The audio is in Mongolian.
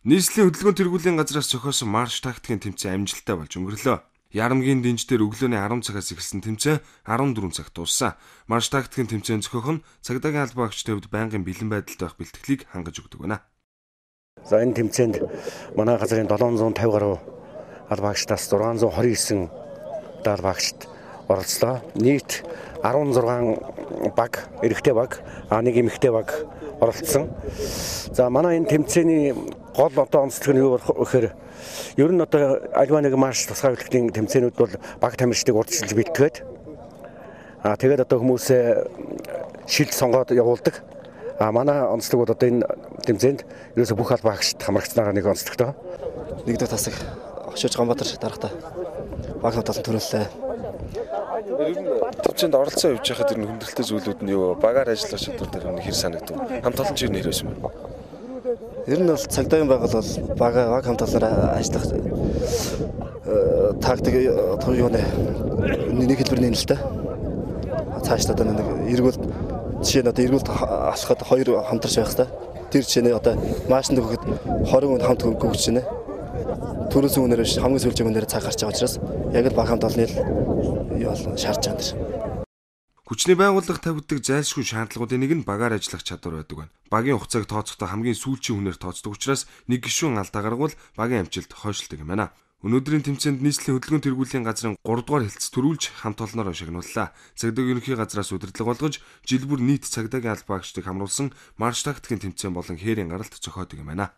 Нийслэлийн хөдөлгөөн тэргуулийн газраас зохиосон марш тактикийн тэмцээн амжилттай болж өнгөрлөө. Ярамгийн дэнждэр өглөөний 10 цагаас эхэлсэн тэмцээн 14 цагт дууссан. Марш тактикийн тэмцээн зохиох нь цагдаагийн албан агчдын хувьд байнгын бэлэн байдалд байх бэлтгэлийг хангаж өгдөг байна. За энэ тэмцээнд манай газрын 750 гаруй албан агчдаас 629 албан агчд оролцлоо. Нийт 16 баг, эрэгтэй баг, нэг эмэгтэй баг оролцсон. За манай энэ тэмцээний гол онцлог нь юу гэхээр ер нь альва нэг марш тусгай хөтөлбөрийн тэмцээнүүд бол баг тамирчдыг урдчилж бэлтгээд тэгээд хүмүүс шилд сонгоод явуулдаг. Манай онцлог бол энэ тэмцээнд ерөөсө бүх албан агчид хамрагчнаараа нэг онцлогтой. Нэгдүгээр тасаг Хошиж Ганбаатар дарагтай баг хамталсан төрөллөө. Тэмцээнд оролцсон явж байхад ер нь хүндрэлтэй зүйлүүд нь юу багаар ажиллах чадвар дээр хэр санагдав? Хамт олон чинь нэрвэсэн байна. Ер нь бол цагдаагийн байгуул бол баг хамталсаар ажиллах тактик юуны нэг хэлбэр нэмэлттэй. Цааш одоо нэг эргүүл жишээ нь эргүүлд алхахад хоёр хамтарч байх хэрэгтэй. Тэр жишээ нь маашинд өгөхөд 20 хүн хамт өгч байна. Төрөөс үнээр хамгийн сүүлчийн үнээр цаг гарч байгаа учраас яг л баг хамталны юу бол шаардж байгаа. Хүчний байгууллага тавьдаг зайлшгүй шаардлагуудын нэг нь багаар ажиллах чадвар байдаг байна. Багийн хугацааг тооцохдоо хамгийн сүүлчийн үнээр тооцдог учраас нэг гишүүн алдаа гаргавал багийн амжилт хойшлдог юм байна. Өнөөдрийн тэмцээнд нийслэлийн хөдөлгөөн тэргуулийн газрын 3 дугаар хэлтс төрүүлж хамт олноор шагнууллаа. Цагдаагийн ерөнхий газраас удирдлага болгож жил бүр нийт цагдаагийн албан агчдыг хамруулсан марш тактикийн тэмцээн болон хээрийн гаралт зохиодог юм байна.